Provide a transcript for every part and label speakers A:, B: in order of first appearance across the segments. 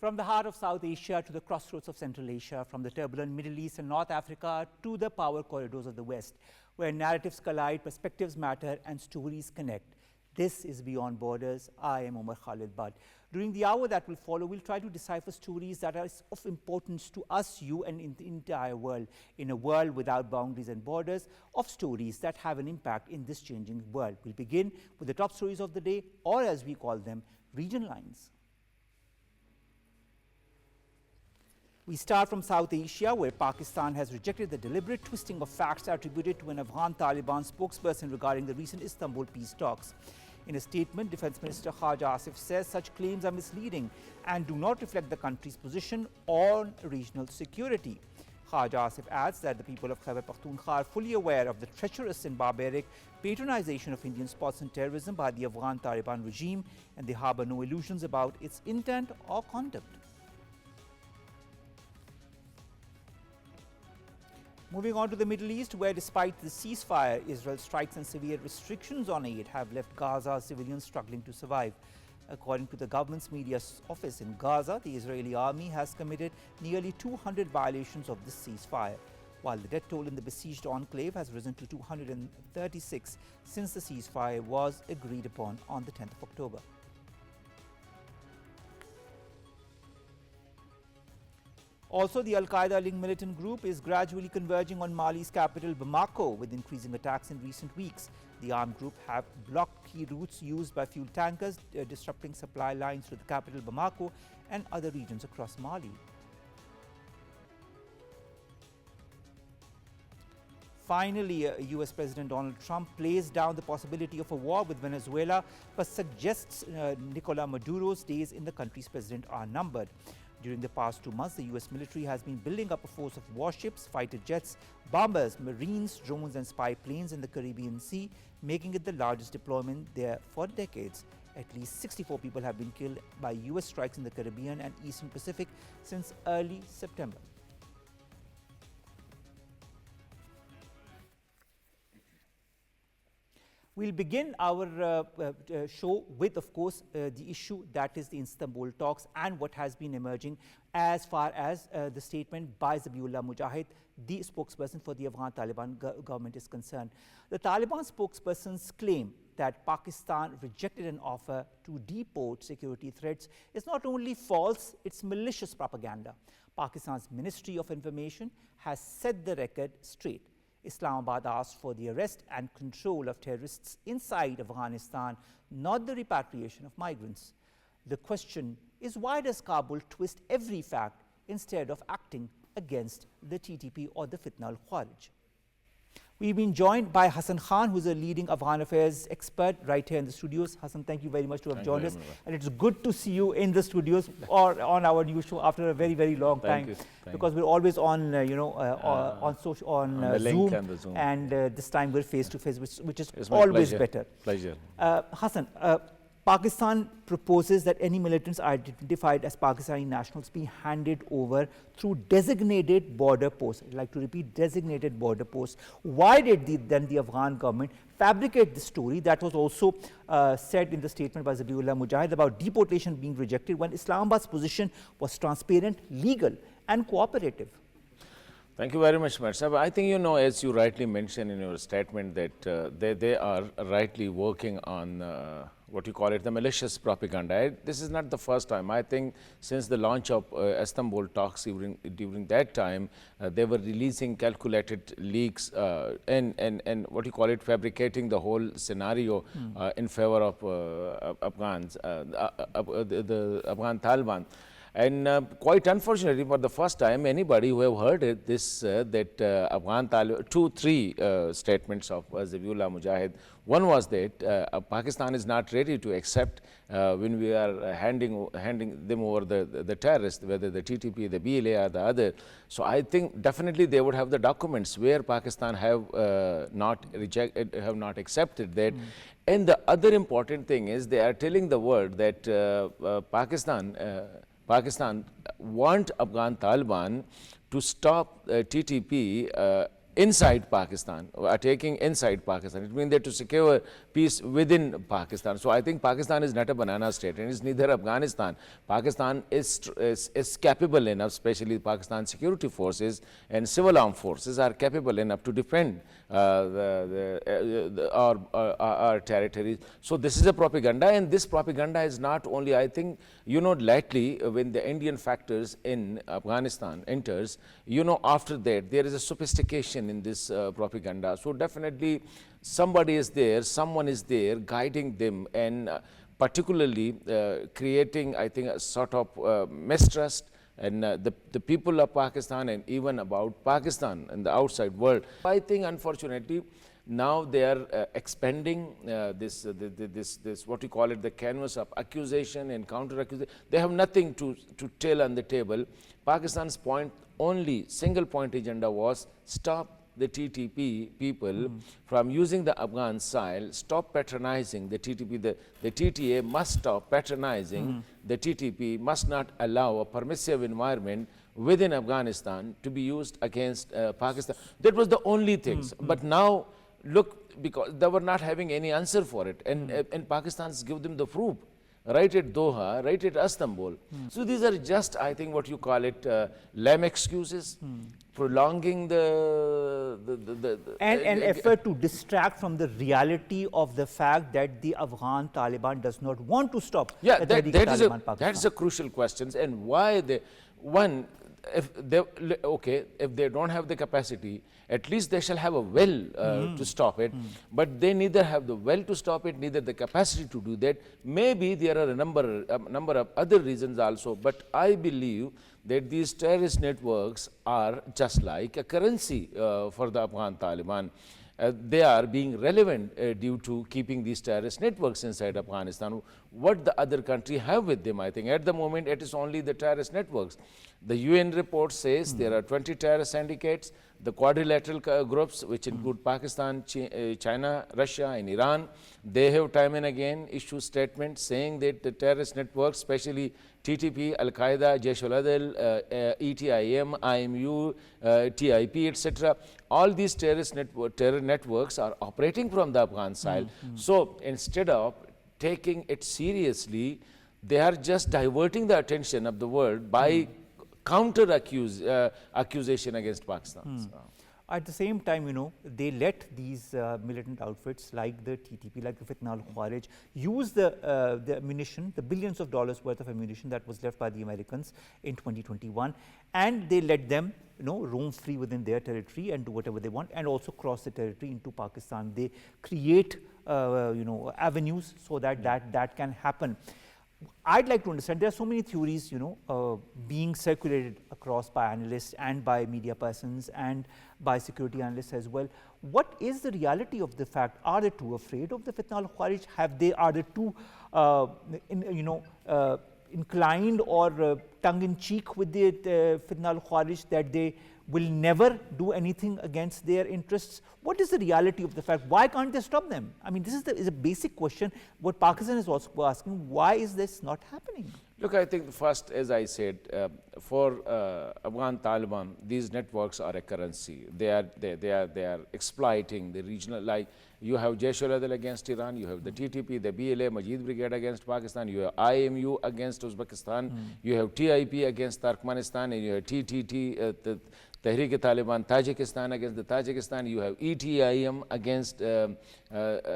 A: From the heart of South Asia to the crossroads of Central Asia, from the turbulent Middle East and North Africa to the power corridors of the West, where narratives collide, perspectives matter, and stories connect. This is Beyond Borders. I am Omar Khalid Butt. During the hour that will follow, we'll try to decipher stories that are of importance to us, you, and in the entire world, in a world without boundaries and borders, of stories that have an impact in this changing world. We'll begin with the top stories of the day, or as we call them, region lines. We start from South Asia, where Pakistan has rejected the deliberate twisting of facts attributed to an Afghan Taliban spokesperson regarding the recent Istanbul peace talks. In a statement, Defense Minister Khaja Asif says such claims are misleading and do not reflect the country's position on regional security. Khaja Asif adds that the people of Khyber Pakhtunkhwa are fully aware of the treacherous and barbaric patronization of Indian spots and terrorism by the Afghan Taliban regime, and they harbor no illusions about its intent or conduct. Moving on to the Middle East, where despite the ceasefire, Israel strikes and severe restrictions on aid have left Gaza civilians struggling to survive. According to the government's media office in Gaza, the Israeli army has committed nearly 200 violations of this ceasefire, while the death toll in the besieged enclave has risen to 236 since the ceasefire was agreed upon on the 10th of October. Also, the Al-Qaeda-linked militant group is gradually converging on Mali's capital, Bamako, with increasing attacks in recent weeks. The armed group have blocked key routes used by fuel tankers, disrupting supply lines to the capital, Bamako, and other regions across Mali. Finally, US President Donald Trump plays down the possibility of a war with Venezuela, but suggests Nicolas Maduro's days in the country's president are numbered. During the past 2 months, the US military has been building up a force of warships, fighter jets, bombers, marines, drones and spy planes in the Caribbean Sea, making it the largest deployment there for decades. At least 64 people have been killed by US strikes in the Caribbean and Eastern Pacific since early September. We'll begin our show with, of course, the issue that is the Istanbul talks and what has been emerging as far as the statement by Zabiullah Mujahid, the spokesperson for the Afghan Taliban government, is concerned. The Taliban spokesperson's claim that Pakistan rejected an offer to deport security threats is not only false, it's malicious propaganda. Pakistan's Ministry of Information has set the record straight. Islamabad asked for the arrest and control of terrorists inside Afghanistan, not the repatriation of migrants. The question is, why does Kabul twist every fact instead of acting against the TTP or the Fitna al-Khawarij? We've been joined by Hassan Khan, who's a leading Afghan affairs expert right here in the studios. Hassan, thank you very much to have joined us. And it's good to see you in the studios or on our new show after a very, very long time. Because we're always on, on Zoom. And this time we're face to face, which is always better. Hassan, Pakistan proposes that any militants identified as Pakistani nationals be handed over through designated border posts. I'd like to repeat, designated border posts. Why did then the Afghan government fabricate this story that was also said in the statement by Zabiullah Mujahid about deportation being rejected when Islamabad's position was transparent, legal and cooperative?
B: Thank you very much, Marsab. I think, as you rightly mentioned in your statement, that they are rightly working on what you call it, the malicious propaganda. This is not the first time. I think since the launch of Istanbul talks during that time, they were releasing calculated leaks and what you call it, fabricating the whole scenario in favor of Afghans, the Afghan Taliban. And quite unfortunately, for the first time, anybody who have heard it, that Afghan Taliban, three statements of Zabiullah Mujahid. One was that Pakistan is not ready to accept when we are handing them over the terrorists, whether the TTP, the BLA, or the other. So I think definitely they would have the documents where Pakistan have not accepted that. And the other important thing is they are telling the world that Pakistan want Afghan Taliban to stop TTP inside Pakistan, attacking inside Pakistan. It means that to secure peace within Pakistan. So I think Pakistan is not a banana state, and it's neither Afghanistan. Pakistan is capable enough, especially Pakistan security forces and civil armed forces are capable enough to defend our territories. So this is a propaganda, and this propaganda is not only, I think, lately when the Indian factors in Afghanistan enters, after that there is a sophistication in this propaganda. So definitely somebody is there, someone is there guiding them, and particularly creating, I think, a sort of mistrust and the people of Pakistan and even about Pakistan and the outside world. I think unfortunately now they are expanding this what you call it, the canvas of accusation and counter accusation. They have nothing to tell on the table. Pakistan's point, only single point agenda was stop the TTP people from using the Afghan soil, stop patronizing the TTP. The TTA must stop patronizing the TTP, must not allow a permissive environment within Afghanistan to be used against Pakistan. That was the only things. But now, look, because they were not having any answer for it, and Pakistan's give them the proof. Right at Doha, right at Istanbul. So these are just, I think, what you call it, lame excuses, prolonging
A: an effort to distract from the reality of the fact that the Afghan Taliban does not want to stop.
B: Yeah, that is a crucial question. And why they, one, if they don't have the capacity, at least they shall have a will to stop it. But they neither have the will to stop it, neither the capacity to do that. Maybe there are a number of other reasons also. But I believe that these terrorist networks are just like a currency for the Afghan Taliban. They are being relevant due to keeping these terrorist networks inside Afghanistan. What the other country have with them, I think, at the moment it is only the terrorist networks. The UN report says there are 20 terrorist syndicates, the quadrilateral groups, which include Pakistan, China, Russia, and Iran. They have time and again issued statements saying that the terrorist networks, especially TTP, Al-Qaeda, Jaish-ul-Adl, ETIM, IMU, TIP, etc. All these terror networks are operating from the Afghan side. So instead of taking it seriously, they are just diverting the attention of the world by counter accusation against Pakistan.
A: At the same time, they let these militant outfits like the TTP, like the Fitna al-Khawarij, use the ammunition, the billions of dollars worth of ammunition that was left by the Americans in 2021, and they let them roam free within their territory and do whatever they want, and also cross the territory into Pakistan. They create avenues so that that can happen. I'd like to understand, there are so many theories, being circulated across by analysts and by media persons and by security analysts as well. What is the reality of the fact? Are they too afraid of the Fitna al-Khawarij? Are they too, inclined or tongue-in-cheek with the Fitna al-Khawarij that they will never do anything against their interests? What is the reality of the fact? Why can't they stop them? I mean, this is a basic question. What Pakistan is also asking, why is this not happening?
B: Look, I think first, as I said, for Afghan Taliban, these networks are a currency. They are exploiting the regional, like you have Jaish-ul-Adl against Iran, you have the TTP, the BLA, Majid Brigade against Pakistan, you have IMU against Uzbekistan, you have TIP against Turkmenistan, and you have TTT, Tehrik-e-Taliban Tajikistan against the Tajikistan, you have ETIM against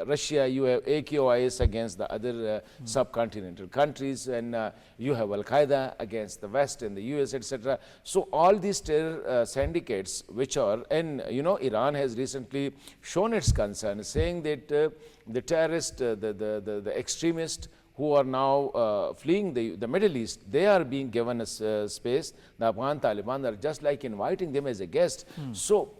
B: Russia, you have AQIS against the other subcontinental countries, and you have Al-Qaeda against the West and the US, etc. So all these terror syndicates which are, and Iran has recently shown its concern, saying that the terrorists, the extremists who are now fleeing the Middle East, they are being given a space. The Afghan Taliban are just like inviting them as a guest. So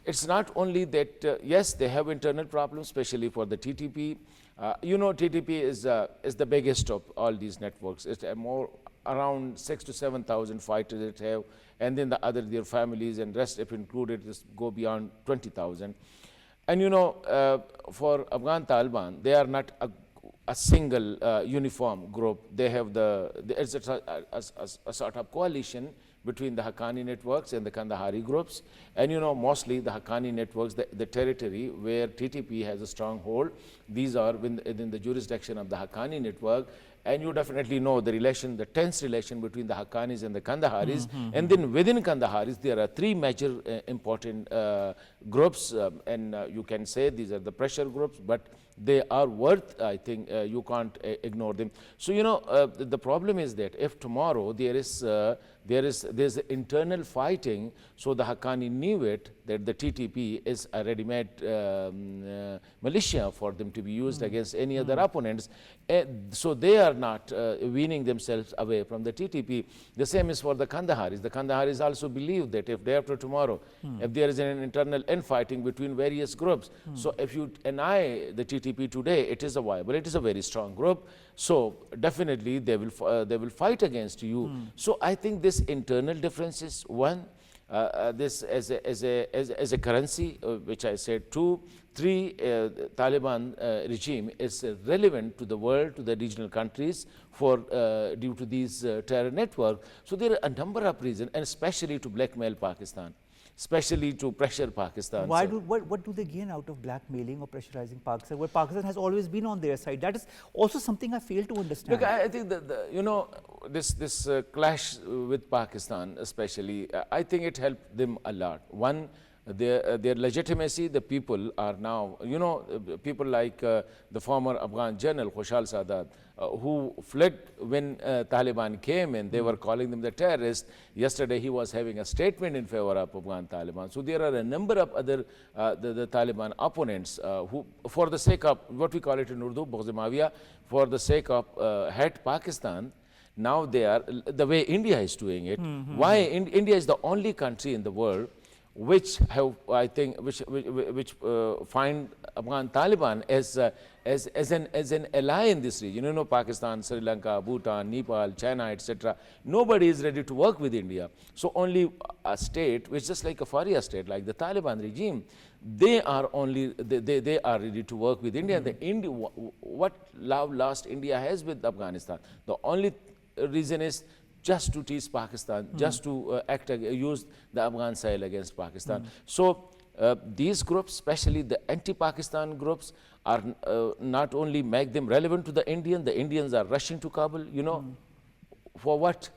B: it's not only that, yes, they have internal problems, especially for the TTP. TTP is the biggest of all these networks. It's more around 6,000 to 7,000 fighters that have, and then their families and rest, if included, just go beyond 20,000. And for Afghan Taliban, they are not a single uniform group. They have it's a sort of coalition between the Haqqani networks and the Kandahari groups. And you know, mostly the Haqqani networks, the territory where TTP has a stronghold, these are within the jurisdiction of the Haqqani network. And you definitely know the relation, the tense relation between the Haqqanis and the Kandaharis. And then within Kandaharis, there are three major important groups, and you can say these are the pressure groups, but they are worth, I think, you can't ignore them. So, you know, the problem is that if tomorrow there's internal fighting, so the Haqqani knew it, that the TTP is a ready-made militia for them to be used against any other opponents. So they are not weaning themselves away from the TTP. The same is for the Kandaharis. The Kandaharis also believe that if day after tomorrow, if there is an internal infighting between various groups, so if you deny the TTP today, it is a viable, it is a very strong group. So definitely they will fight against you. So I think this internal differences, one, this as a currency, which I said, two, three, Taliban regime is relevant to the world, to the regional countries for due to these terror network. So there are a number of reasons, and especially to blackmail Pakistan, especially to pressure Pakistan.
A: Why what do they gain out of blackmailing or pressurizing Pakistan, where Pakistan has always been on their side? That is also something I fail to understand.
B: Look, I think that you know, this clash with Pakistan, especially, I think it helped them a lot. One, their legitimacy, the people are now, you know, people like the former Afghan general Khushal Sadat, who fled when Taliban came and they were calling them the terrorists. Yesterday he was having a statement in favor of Afghan Taliban. So there are a number of other the Taliban opponents who, for the sake of what we call it in Urdu, Bogh-e-Mawiyah, for the sake of hate Pakistan, now they are, the way India is doing it. Why India is the only country in the world which have, I think, which find Afghan Taliban as an ally in this region. You know, Pakistan, Sri Lanka, Bhutan, Nepal, China, etc. Nobody is ready to work with India. So only a state which is just like a Faria state, like the Taliban regime, they are ready to work with India. What love lost India has with Afghanistan? The only reason is just to tease Pakistan, just to use the Afghan soil against Pakistan. So these groups, especially the anti-Pakistan groups, are not only make them relevant to the Indians are rushing to Kabul, you know, for what?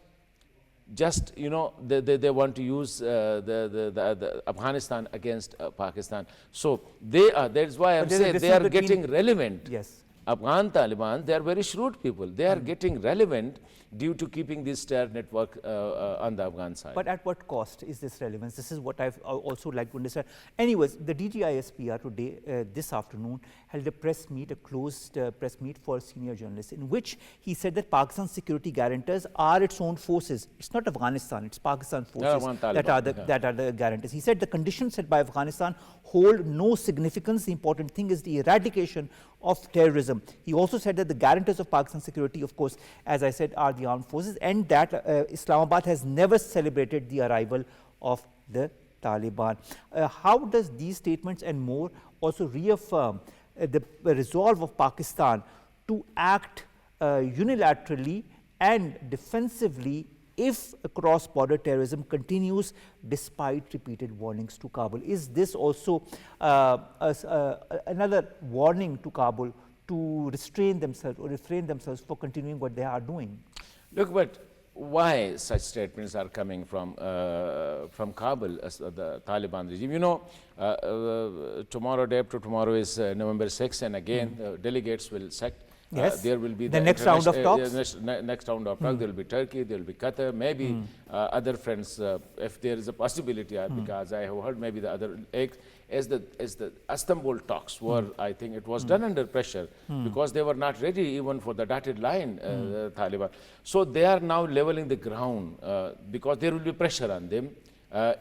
B: Just, you know, they want to use the Afghanistan against Pakistan. So that's why I'm saying they are getting relevant.
A: Yes.
B: Afghan Taliban, they are very shrewd people. They are getting relevant due to keeping this terror network on the Afghan side.
A: But at what cost is this relevance? This is what I've also like to understand. Anyways, the DGISPR today, this afternoon, held a press meet, a closed press meet for senior journalists, in which he said that Pakistan's security guarantors are its own forces. It's not Afghanistan, it's Pakistan forces that are the guarantors. He said the conditions set by Afghanistan hold no significance. The important thing is the eradication of terrorism. He also said that the guarantors of Pakistan's security, of course, as I said, are the armed forces, and that Islamabad has never celebrated the arrival of the Taliban. How does these statements and more also reaffirm the resolve of Pakistan to act unilaterally and defensively if cross-border terrorism continues despite repeated warnings to Kabul? Is this also another warning to Kabul to restrain themselves or refrain themselves for continuing what they are doing?
B: Look, but why such statements are coming from Kabul, as the Taliban regime? You know, tomorrow, day after tomorrow is November 6th, and again delegates will select.
A: Yes.
B: There will be
A: the next round of talks.
B: Next round of talks. There will be Turkey, there will be Qatar, maybe other friends, if there is a possibility, because I have heard maybe the other, as the Istanbul talks were, I think it was done under pressure because they were not ready even for the dotted line, the Taliban. So they are now leveling the ground because there will be pressure on them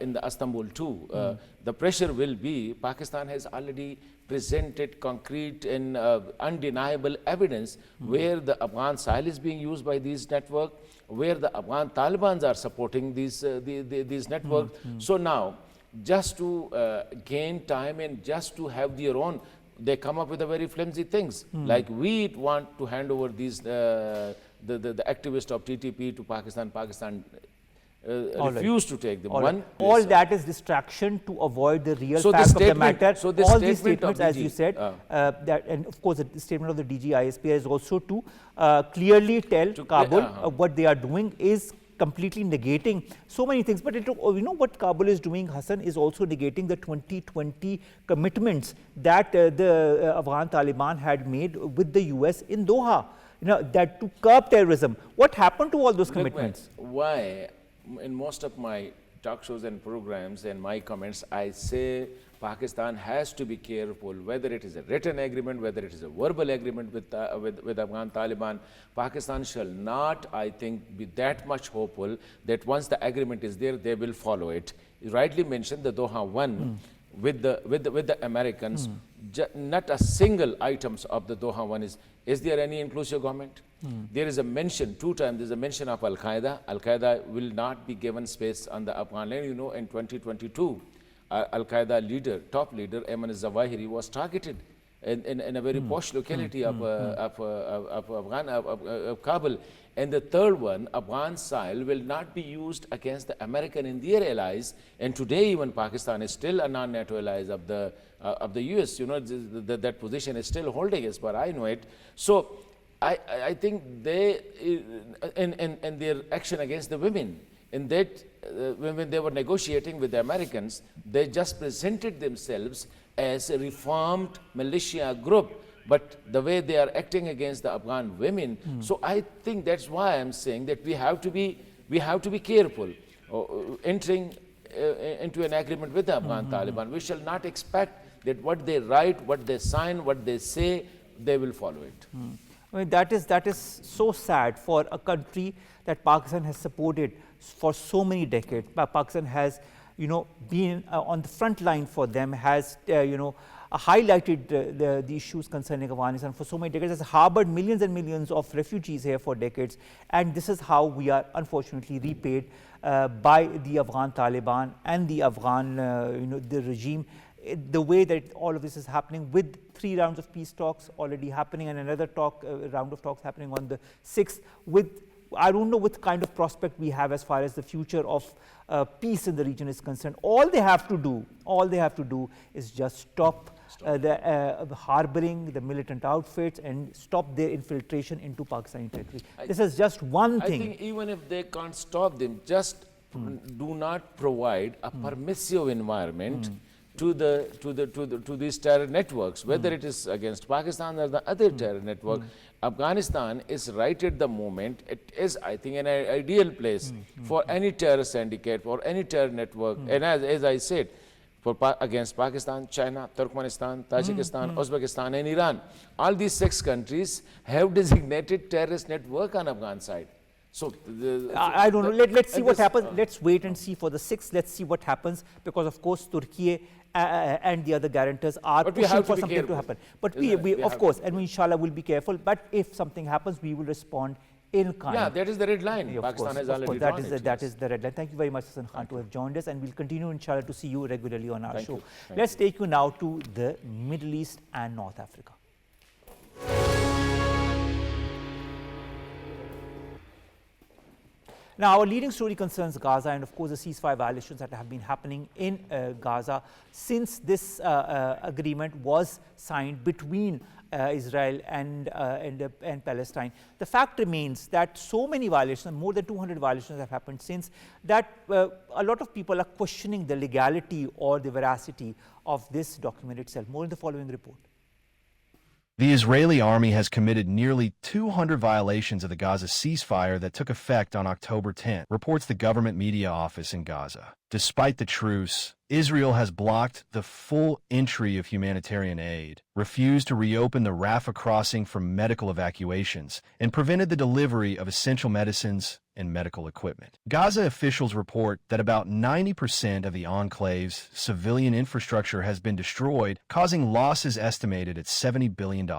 B: in the Istanbul too. The pressure will be, Pakistan has already presented concrete and undeniable evidence where the Afghan soil is being used by these networks, where the Afghan Talibans are supporting these networks. So now, just to gain time and just to have their own, they come up with a very flimsy things. Like we want to hand over these the activists of TTP to Pakistan. Pakistan refuse to take them.
A: All that is distraction to avoid the real
B: So
A: fact
B: the
A: of the matter.
B: so this
A: All these
B: statement of
A: statements, as
B: DG
A: you said, that, and of course the statement of the DG-ISP is also to clearly tell Kabul what they are doing is completely negating so many things. But you know what Kabul is doing, Hassan, is also negating the 2020 commitments that the Afghan Taliban had made with the US in Doha, you know, that to curb terrorism. What happened to all those commitments?
B: Why, in most of my talk shows and programs and my comments, I say Pakistan has to be careful, whether it is a written agreement, whether it is a verbal agreement with Afghan Taliban. Pakistan shall not, I think, be that much hopeful that once the agreement is there, they will follow it. You rightly mentioned the Doha One with the Americans. Not a single items of the Doha One is there any inclusive government? There is a mention, 2 times, there is a mention of Al-Qaeda. Al-Qaeda will not be given space on the Afghan land. You know, in 2022, Al-Qaeda leader, top leader, Ayman al-Zawahiri was targeted in a very posh locality of Kabul. And the third one, Afghan soil will not be used against the American and their allies. And today, even Pakistan is still a non-NATO ally of the US. You know, that position is still holding, as far I know it. So I think they, in their action against the women, in that when they were negotiating with the Americans, they just presented themselves as a reformed militia group, but the way they are acting against the Afghan women. So I think that's why I'm saying that we have to be careful entering into an agreement with the Afghan Taliban. We shall not expect that what they write, what they sign, what they say, they will follow it.
A: I mean, that is so sad for a country that Pakistan has supported for so many decades. Pakistan has, you know, been on the front line for them, has, you know, highlighted the issues concerning Afghanistan for so many decades, has harbored millions and millions of refugees here for decades. And this is how we are unfortunately repaid by the Afghan Taliban and the Afghan, you know, the regime. The way that all of this is happening, with 3 rounds of peace talks already happening and another round of talks happening on the 6th, with, I don't know what kind of prospect we have as far as the future of peace in the region is concerned. All they have to do is just stop the harboring the militant outfits and stop their infiltration into Pakistani territory. This is just one thing.
B: I think even if they can't stop them, just do not provide a permissive environment to these terror networks, whether it is against Pakistan or the other terror network. Afghanistan is right at the moment, it is, I think, an ideal place for any terror syndicate, for any terror network. And as I said, against Pakistan, China, Turkmenistan, Tajikistan, Uzbekistan and Iran. All these 6 countries have designated terrorist network on Afghan side. So
A: I don't know. Let's see what happens. Let's wait and see for the 6th. Let's see what happens, because of course Turkey and the other guarantors are pushing for something to happen. But we of course, and we inshallah will be careful. But if something happens, we will respond in kind.
B: Yeah, that is the red line.
A: Yeah,
B: Pakistan has already
A: drawn it. That is the red line. Thank you very much, Hassan Khan, to have joined us, and we'll continue inshallah to see you regularly on our show. Let's take you now to the Middle East and North Africa. Now, our leading story concerns Gaza and, of course, the ceasefire violations that have been happening in Gaza since this agreement was signed between Israel and Palestine. The fact remains that so many violations, more than 200 violations have happened since, that a lot of people are questioning the legality or the veracity of this document itself. More in the following report.
C: The Israeli army has committed nearly 200 violations of the Gaza ceasefire that took effect on October 10, reports the government media office in Gaza. Despite the truce, Israel has blocked the full entry of humanitarian aid, refused to reopen the Rafah crossing for medical evacuations, and prevented the delivery of essential medicines and medical equipment. Gaza officials report that about 90% of the enclave's civilian infrastructure has been destroyed, causing losses estimated at $70 billion.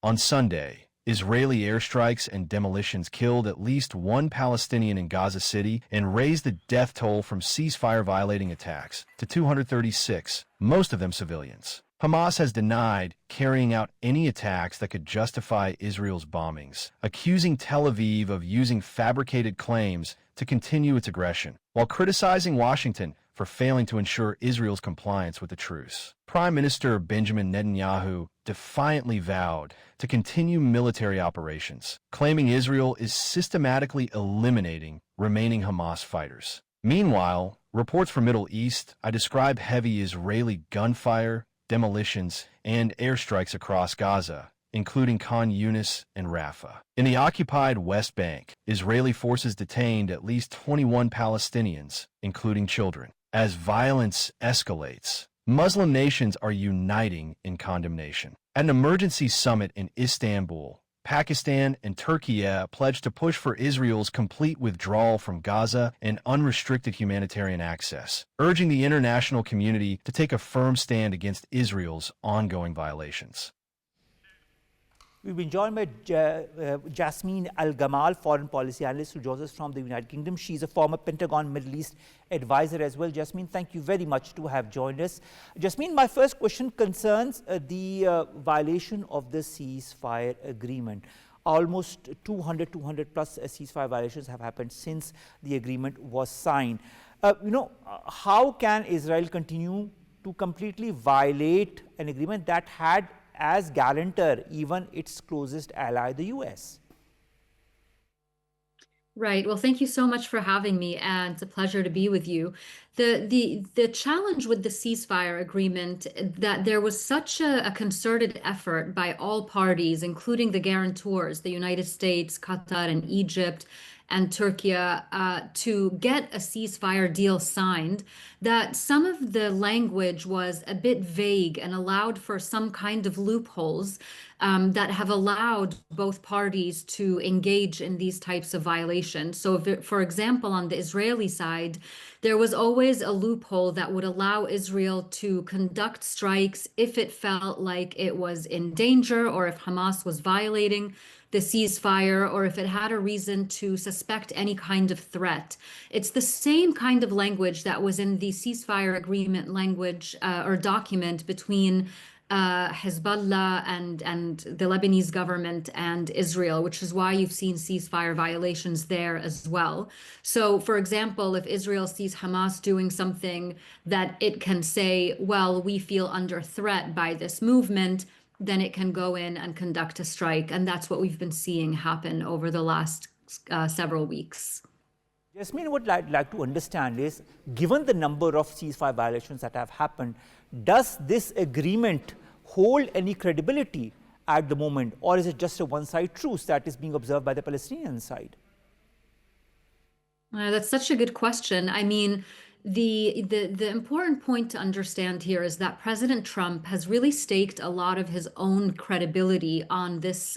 C: On Sunday, Israeli airstrikes and demolitions killed at least 1 Palestinian in Gaza City and raised the death toll from ceasefire violating attacks to 236, most of them civilians. Hamas has denied carrying out any attacks that could justify Israel's bombings, accusing Tel Aviv of using fabricated claims to continue its aggression, while criticizing Washington for failing to ensure Israel's compliance with the truce. Prime Minister Benjamin Netanyahu defiantly vowed to continue military operations, claiming Israel is systematically eliminating remaining Hamas fighters. Meanwhile, reports from Middle East describe heavy Israeli gunfire, demolitions, and airstrikes across Gaza, including Khan Yunis and Rafah. In the occupied West Bank, Israeli forces detained at least 21 Palestinians, including children. As violence escalates, Muslim nations are uniting in condemnation. At an emergency summit in Istanbul, Pakistan and Turkey pledged to push for Israel's complete withdrawal from Gaza and unrestricted humanitarian access, urging the international community to take a firm stand against Israel's ongoing violations.
A: We've been joined by Jasmine Al-Gamal, foreign policy analyst, who joins us from the United Kingdom. She's a former Pentagon Middle East advisor as well. Jasmine, thank you very much to have joined us. Jasmine, my first question concerns the violation of the ceasefire agreement. Almost 200 plus ceasefire violations have happened since the agreement was signed. How can Israel continue to completely violate an agreement that had as guarantor even its closest ally, the US?
D: Right. Well, thank you so much for having me, and it's a pleasure to be with you. The challenge with the ceasefire agreement, that there was such a concerted effort by all parties, including the guarantors, the United States, Qatar, and Egypt, and Turkey, to get a ceasefire deal signed, that some of the language was a bit vague and allowed for some kind of loopholes that have allowed both parties to engage in these types of violations. So, for example, on the Israeli side, there was always a loophole that would allow Israel to conduct strikes if it felt like it was in danger, or if Hamas was violating the ceasefire, or if it had a reason to suspect any kind of threat. It's the same kind of language that was in the ceasefire agreement language or document between Hezbollah and the Lebanese government and Israel, which is why you've seen ceasefire violations there as well. So, for example, if Israel sees Hamas doing something that it can say, well, we feel under threat by this movement, then it can go in and conduct a strike. And that's what we've been seeing happen over the last several weeks.
A: Jasmine, what I'd like to understand is, given the number of ceasefire violations that have happened, does this agreement hold any credibility at the moment, or is it just a one-side truce that is being observed by the Palestinian side?
D: That's such a good question. I mean, the important point to understand here is that President Trump has really staked a lot of his own credibility on this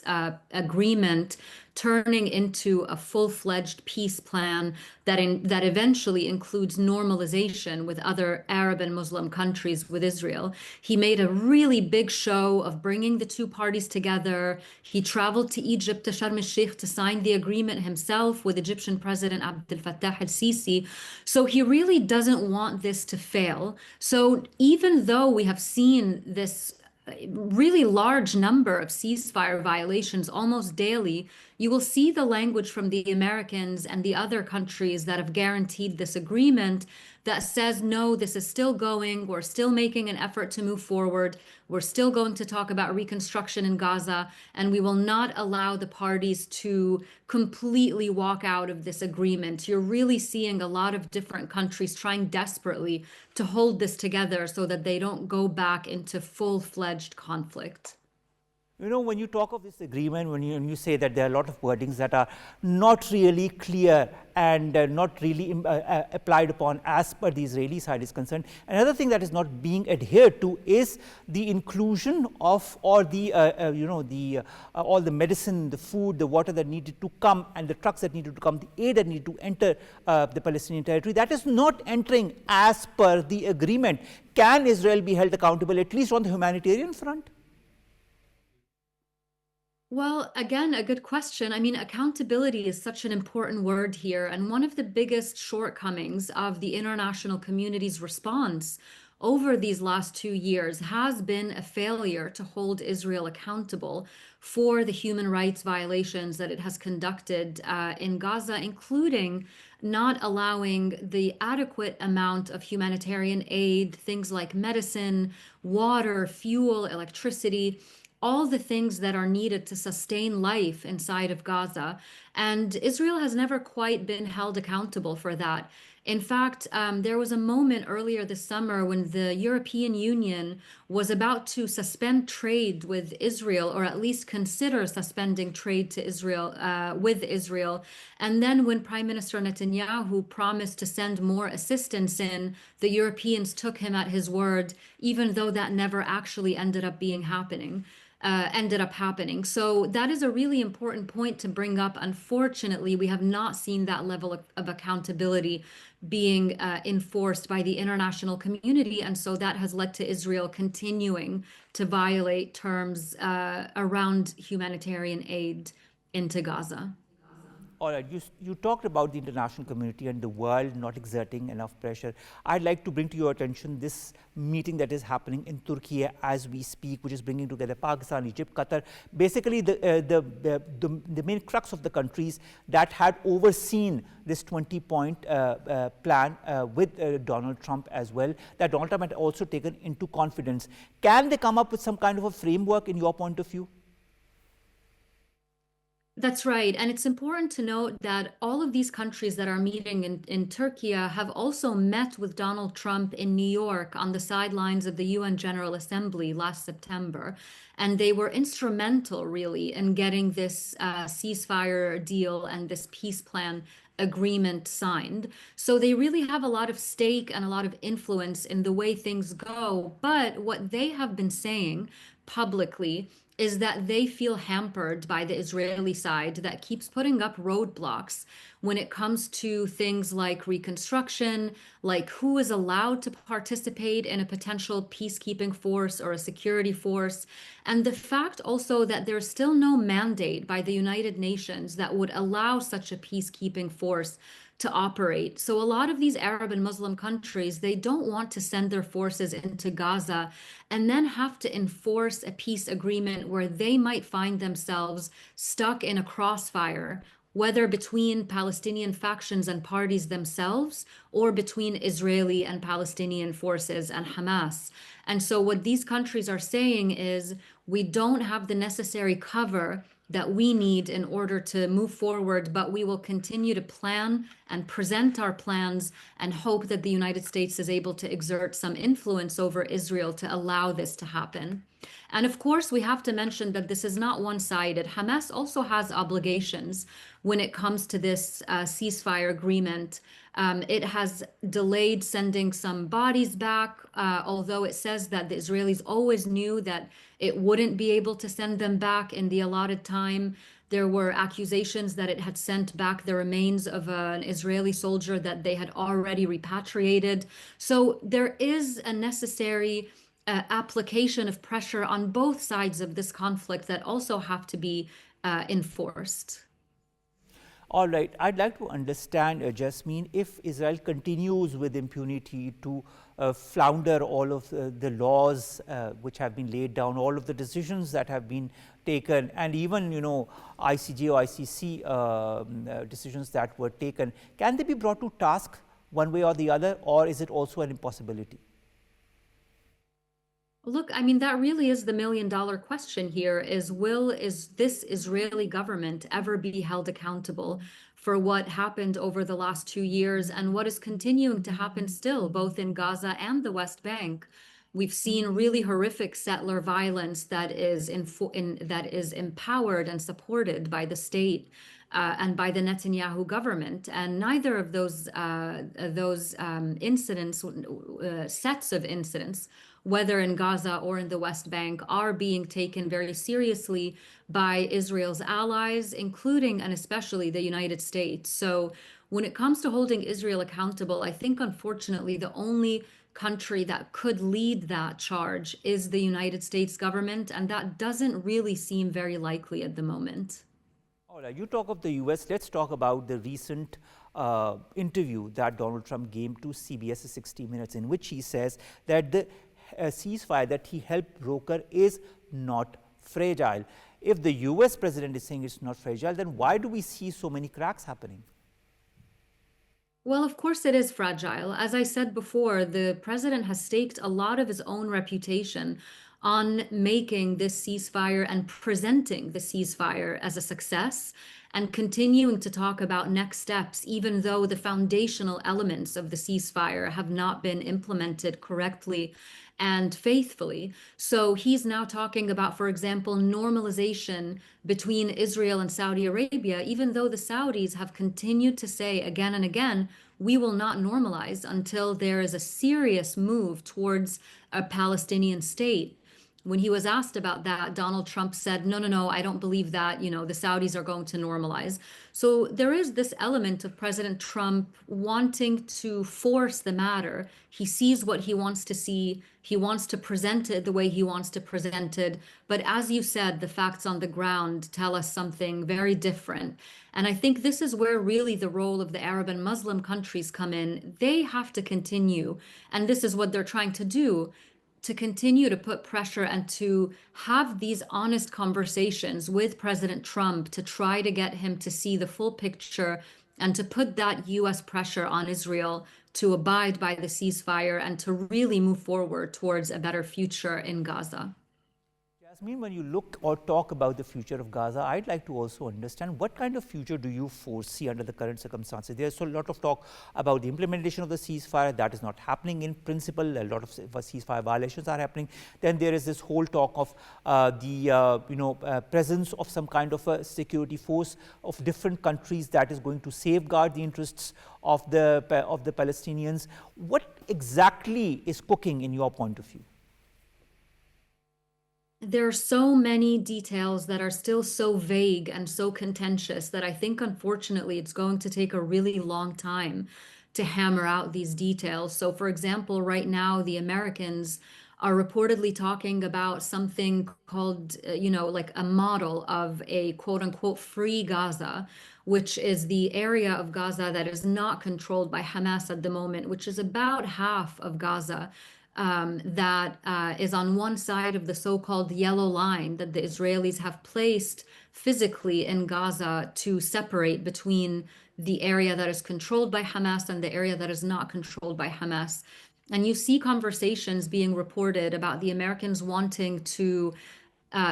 D: agreement turning into a full-fledged peace plan that eventually includes normalization with other Arab and Muslim countries with Israel. He made a really big show of bringing the two parties together. He traveled to Egypt, to Sharm el-Sheikh, to sign the agreement himself with Egyptian President Abdel Fattah el-Sisi. So he really doesn't want this to fail. So even though we have seen this really large number of ceasefire violations almost daily, you will see the language from the Americans and the other countries that have guaranteed this agreement that says, no, this is still going. We're still making an effort to move forward. We're still going to talk about reconstruction in Gaza, and we will not allow the parties to completely walk out of this agreement. You're really seeing a lot of different countries trying desperately to hold this together so that they don't go back into full-fledged conflict.
A: You know, when you talk of this agreement, when you say that there are a lot of wordings that are not really clear and not really applied upon as per the Israeli side is concerned, another thing that is not being adhered to is the inclusion of all the, all the medicine, the food, the water that needed to come, and the trucks that needed to come, the aid that needed to enter the Palestinian territory. That is not entering as per the agreement. Can Israel be held accountable, at least on the humanitarian front?
D: Well, again, a good question. I mean, accountability is such an important word here. And one of the biggest shortcomings of the international community's response over these last 2 years has been a failure to hold Israel accountable for the human rights violations that it has conducted in Gaza, including not allowing the adequate amount of humanitarian aid, things like medicine, water, fuel, electricity, all the things that are needed to sustain life inside of Gaza. And Israel has never quite been held accountable for that. In fact, there was a moment earlier this summer when the European Union was about to suspend trade with Israel, or at least consider suspending trade to Israel with Israel. And then when Prime Minister Netanyahu promised to send more assistance in, the Europeans took him at his word, even though that never actually ended up happening. So that is a really important point to bring up. Unfortunately, we have not seen that level of accountability being enforced by the international community. And so that has led to Israel continuing to violate terms around humanitarian aid into Gaza.
A: All right, you talked about the international community and the world not exerting enough pressure. I'd like to bring to your attention this meeting that is happening in Turkey as we speak, which is bringing together Pakistan, Egypt, Qatar, basically the main crux of the countries that had overseen this 20-point plan with Donald Trump as well, that Donald Trump had also taken into confidence. Can they come up with some kind of a framework in your point of view?
D: That's right. And it's important to note that all of these countries that are meeting in Turkey have also met with Donald Trump in New York on the sidelines of the UN General Assembly last September. And they were instrumental, really, in getting this ceasefire deal and this peace plan agreement signed. So they really have a lot of stake and a lot of influence in the way things go. But what they have been saying publicly is that they feel hampered by the Israeli side that keeps putting up roadblocks when it comes to things like reconstruction, like who is allowed to participate in a potential peacekeeping force or a security force, and the fact also that there's still no mandate by the United Nations that would allow such a peacekeeping force to operate. So a lot of these Arab and Muslim countries, they don't want to send their forces into Gaza and then have to enforce a peace agreement where they might find themselves stuck in a crossfire, whether between Palestinian factions and parties themselves or between Israeli and Palestinian forces and Hamas. And so what these countries are saying is, we don't have the necessary cover that we need in order to move forward, but we will continue to plan and present our plans and hope that the United States is able to exert some influence over Israel to allow this to happen. And of course, we have to mention that this is not one-sided. Hamas also has obligations when it comes to this ceasefire agreement. It has delayed sending some bodies back, although it says that the Israelis always knew that it wouldn't be able to send them back in the allotted time. There were accusations that it had sent back the remains of an Israeli soldier that they had already repatriated. So there is a necessary application of pressure on both sides of this conflict that also have to be enforced.
A: All right, I'd like to understand, Jasmine, if Israel continues with impunity to flounder all of the laws which have been laid down, all of the decisions that have been taken, and even, ICJ or ICC decisions that were taken, can they be brought to task one way or the other, or is it also an impossibility?
D: Look, I mean, that really is the million-dollar question here is this Israeli government ever be held accountable for what happened over the last 2 years and what is continuing to happen still, both in Gaza and the West Bank? We've seen really horrific settler violence that is empowered and supported by the state and by the Netanyahu government, and neither of those incidents, sets of incidents, whether in Gaza or in the West Bank, are being taken very seriously by Israel's allies, including and especially the United States. So when it comes to holding Israel accountable, I think unfortunately the only country that could lead that charge is the United States government, and that doesn't really seem very likely at the moment.
A: All right, you talk of the US, let's talk about the recent interview that Donald Trump gave to CBS's 60 Minutes, in which he says that the ceasefire that he helped broker is not fragile. If the US president is saying it's not fragile, then why do we see so many cracks happening?
D: Well, of course it is fragile. As I said before, the president has staked a lot of his own reputation on making this ceasefire and presenting the ceasefire as a success and continuing to talk about next steps, even though the foundational elements of the ceasefire have not been implemented correctly and faithfully. So he's now talking about, for example, normalization between Israel and Saudi Arabia, even though the Saudis have continued to say again and again, we will not normalize until there is a serious move towards a Palestinian state. When he was asked about that, Donald Trump said, no, no, no, I don't believe that, the Saudis are going to normalize. So there is this element of President Trump wanting to force the matter. He sees what he wants to see. He wants to present it the way he wants to present it. But as you said, the facts on the ground tell us something very different. And I think this is where really the role of the Arab and Muslim countries come in. They have to continue, and this is what they're trying to do, to continue to put pressure and to have these honest conversations with President Trump to try to get him to see the full picture and to put that US pressure on Israel to abide by the ceasefire and to really move forward towards a better future in Gaza.
A: Jasmine, when you look or talk about the future of Gaza, I'd like to also understand what kind of future do you foresee under the current circumstances? There's a lot of talk about the implementation of the ceasefire. That is not happening in principle. A lot of ceasefire violations are happening. Then there is this whole talk of the presence of some kind of a security force of different countries that is going to safeguard the interests of the Palestinians. What exactly is cooking in your point of view?
D: There are so many details that are still so vague and so contentious that I think, unfortunately, it's going to take a really long time to hammer out these details. So, for example, right now, the Americans are reportedly talking about something called, like a model of a quote unquote free Gaza, which is the area of Gaza that is not controlled by Hamas at the moment, which is about half of Gaza. That is on one side of the so-called yellow line that the Israelis have placed physically in Gaza to separate between the area that is controlled by Hamas and the area that is not controlled by Hamas. And you see conversations being reported about the Americans wanting to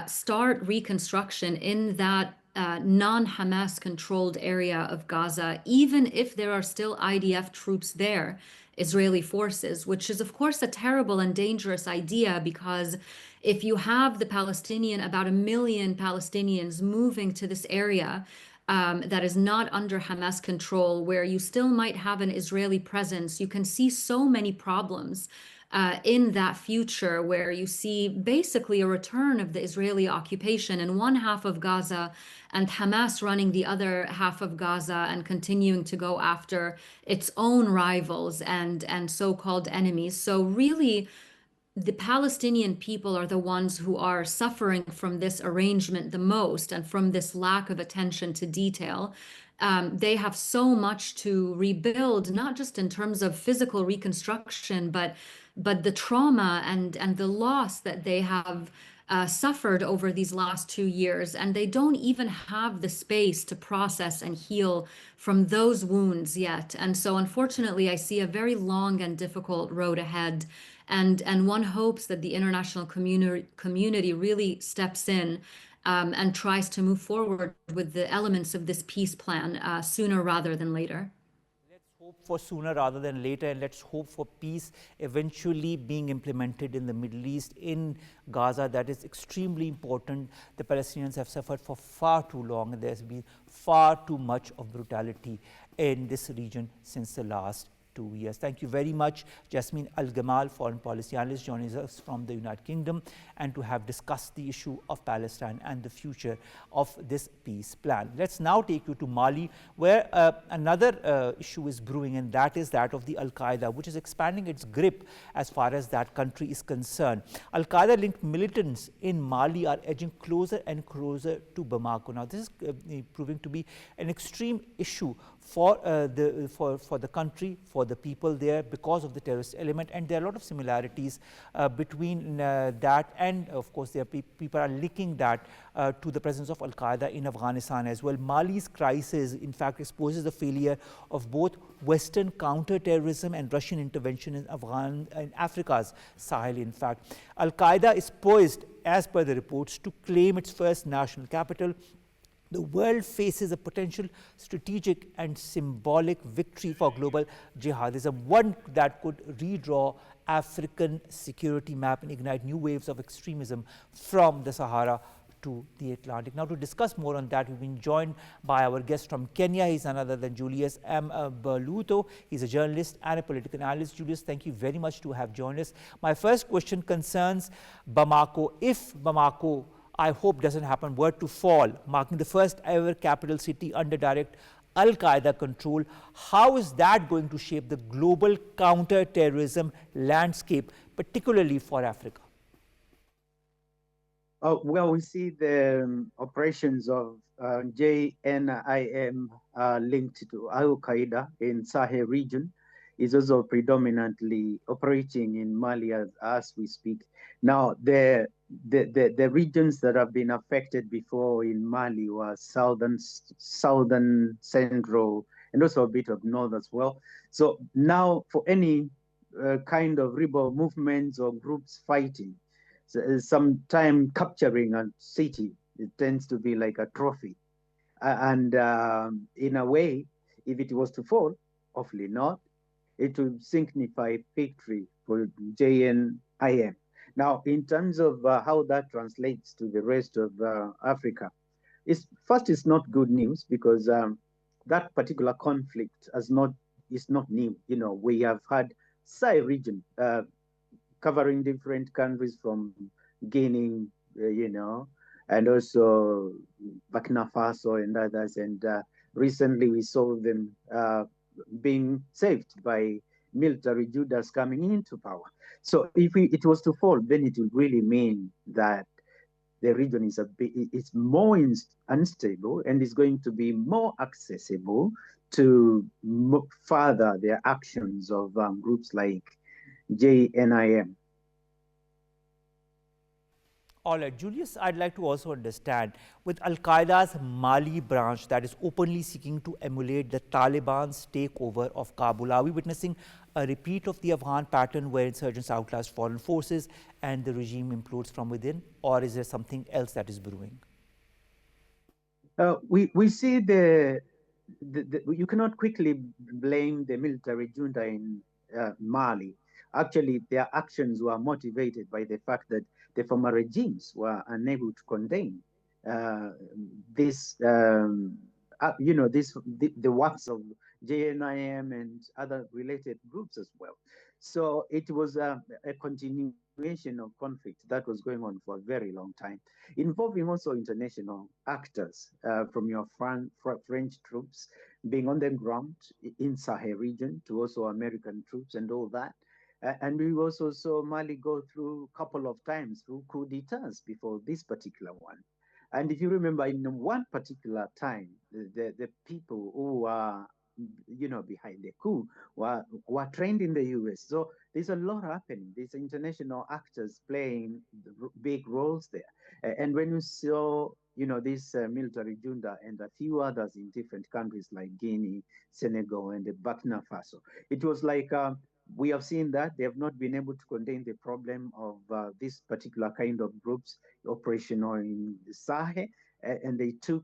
D: start reconstruction in that non-Hamas controlled area of Gaza, even if there are still IDF troops there, Israeli forces, which is of course a terrible and dangerous idea, because if you have about 1 million Palestinians moving to this area that is not under Hamas control, where you still might have an Israeli presence, you can see so many problems in that future, where you see basically a return of the Israeli occupation in one half of Gaza and Hamas running the other half of Gaza and continuing to go after its own rivals and so-called enemies. So really, the Palestinian people are the ones who are suffering from this arrangement the most and from this lack of attention to detail. They have so much to rebuild, not just in terms of physical reconstruction, but the trauma and the loss that they have suffered over these last 2 years. And they don't even have the space to process and heal from those wounds yet. And so unfortunately, I see a very long and difficult road ahead. And one hopes that the international community really steps in and tries to move forward with the elements of this peace plan sooner rather than later.
A: Let's hope for sooner rather than later, and let's hope for peace eventually being implemented in the Middle East, in Gaza. That is extremely important. The Palestinians have suffered for far too long, and there's been far too much of brutality in this region since the last 2 years. Thank you very much, Jasmine El-Gamal, foreign policy analyst, joining us from the United Kingdom, and to have discussed the issue of Palestine and the future of this peace plan. Let's now take you to Mali, where another issue is brewing, and that is that of the Al-Qaeda, which is expanding its grip as far as that country is concerned. Al-Qaeda-linked militants in Mali are edging closer and closer to Bamako. Now, this is proving to be an extreme issue for the country, for the people there, because of the terrorist element, and there are a lot of similarities between that, and of course there are people are linking that to the presence of Al-Qaeda in Afghanistan as well. Mali's crisis, in fact, exposes the failure of both Western counter-terrorism and Russian intervention in Africa's Sahel. In fact, Al-Qaeda is poised, as per the reports, to claim its first national capital. The world faces a potential strategic and symbolic victory for global jihadism, one that could redraw African security map and ignite new waves of extremism from the Sahara to the Atlantic. Now, to discuss more on that, we've been joined by our guest from Kenya. He's none other than Julius Mbaluto. He's a journalist and a political analyst. Julius, thank you very much to have joined us. My first question concerns Bamako. If Bamako, I hope doesn't happen, were to fall, marking the first ever capital city under direct Al-Qaeda control, how is that going to shape the global counter-terrorism landscape, particularly for Africa?
E: Well, we see the operations of JNIM linked to Al-Qaeda in Sahel region is also predominantly operating in Mali as we speak. Now, the regions that have been affected before in Mali were southern, central, and also a bit of north as well. So now for any kind of rebel movements or groups fighting, sometime capturing a city, it tends to be like a trophy. And in a way, if it was to fall, hopefully not, it would signify victory for JNIM. Now, in terms of how that translates to the rest of Africa, it's not good news, because that particular conflict is not new. You know, we have had Sahel region covering different countries from Guinea, and also Burkina Faso and others. And recently we saw them being saved by military Judas coming into power. So if it was to fall, then it would really mean that the region is more unstable and is going to be more accessible to further the actions of groups like JNIM.
A: All right, Julius, I'd like to also understand, with Al-Qaeda's Mali branch that is openly seeking to emulate the Taliban's takeover of Kabul, are we witnessing a repeat of the Afghan pattern where insurgents outlast foreign forces and the regime implodes from within, or is there something else that is brewing?
E: We see you cannot quickly blame the military junta in Mali. Actually, their actions were motivated by the fact that the former regimes were unable to contain the works of JNIM and other related groups as well. So it was a continuation of conflict that was going on for a very long time, involving also international actors from your French troops being on the ground in Sahel region, to also American troops and all that. And we also saw Mali go through a couple of times through coup d'etats before this particular one. And if you remember, in one particular time, the people who were, behind the coup were trained in the US. So there's a lot happening. There's international actors playing big roles there. And when you saw, this military junta and a few others in different countries like Guinea, Senegal, and Burkina Faso, it was like, we have seen that they have not been able to contain the problem of this particular kind of groups operational in the Sahel, and they took,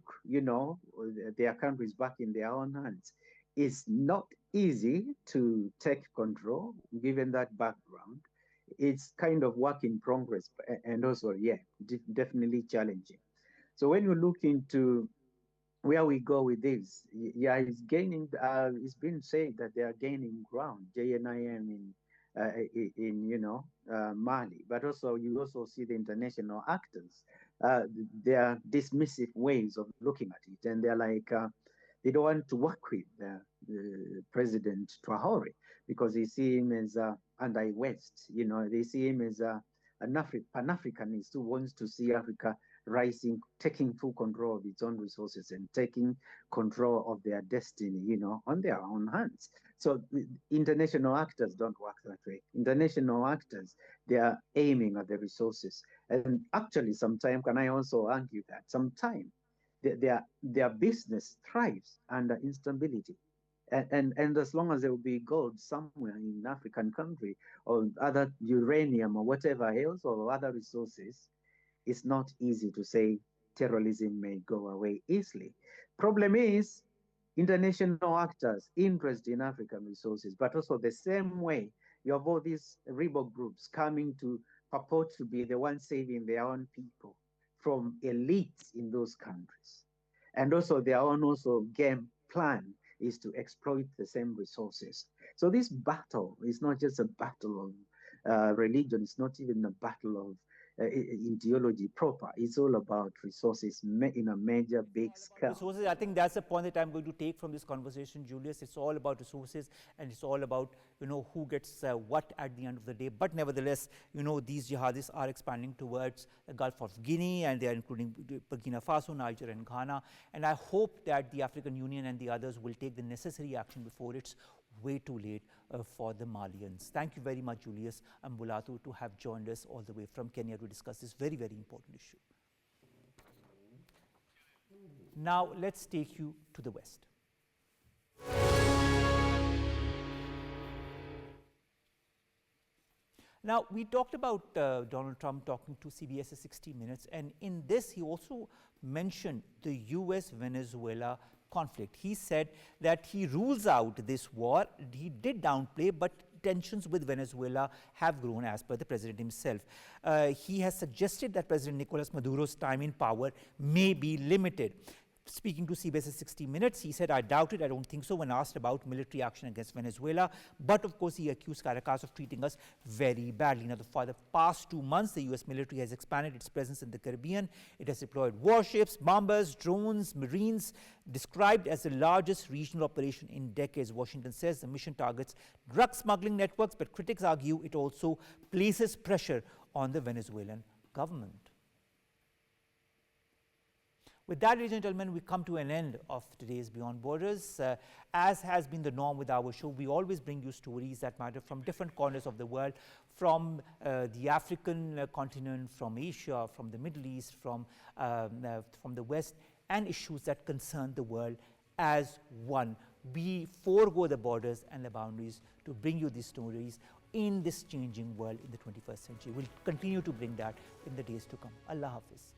E: their countries back in their own hands. It's not easy to take control, given that background. It's kind of work in progress, and also, definitely challenging. So when you look into where we go with this. Yeah, it's gaining. It's been said that they are gaining ground. JNIM in Mali, but also you also see the international actors. Their dismissive ways of looking at it, and they're like they don't want to work with President Traore because they see him as anti-West. They see him as an Pan-Africanist who wants to see Africa rising, taking full control of its own resources and taking control of their destiny, on their own hands. So international actors don't work that way. International actors, they are aiming at the resources. And actually, sometimes, can I also argue that sometimes their business thrives under instability. And as long as there will be gold somewhere in an African country or other uranium or whatever else or other resources, it's not easy to say terrorism may go away easily. Problem is international actors interested in African resources, but also the same way you have all these rebel groups coming to purport to be the ones saving their own people from elites in those countries. And also their own game plan is to exploit the same resources. So this battle is not just a battle of religion, it's not even a battle of ideology proper. It's all about resources in a major big scale.
A: Resources, I think that's the point that I'm going to take from this conversation, Julius. It's all about resources, and it's all about who gets what at the end of the day. But nevertheless, these jihadis are expanding towards the Gulf of Guinea, and they are including Burkina Faso, Niger, and Ghana. And I hope that the African Union and the others will take the necessary action before it's way too late for the Malians. Thank you very much, Julius and Mbaluto, to have joined us all the way from Kenya to discuss this very, very important issue. Now, let's take you to the West. Now, we talked about Donald Trump talking to CBS's 60 Minutes, and in this, he also mentioned the US-Venezuela conflict. He said that he rules out this war. He did downplay, but tensions with Venezuela have grown, as per the president himself. He has suggested that President Nicolas Maduro's time in power may be limited. Speaking to CBS's 60 Minutes, he said, "I doubt it, I don't think so," when asked about military action against Venezuela. But of course, he accused Caracas of treating us very badly. Now, for the past 2 months, the US military has expanded its presence in the Caribbean. It has deployed warships, bombers, drones, marines, described as the largest regional operation in decades. Washington says the mission targets drug smuggling networks, but critics argue it also places pressure on the Venezuelan government. With that, ladies and gentlemen, we come to an end of today's Beyond Borders. As has been the norm with our show, we always bring you stories that matter from different corners of the world, from the African continent, from Asia, from the Middle East, from the West, and issues that concern the world as one. We forego the borders and the boundaries to bring you these stories in this changing world in the 21st century. We'll continue to bring that in the days to come. Allah Hafiz.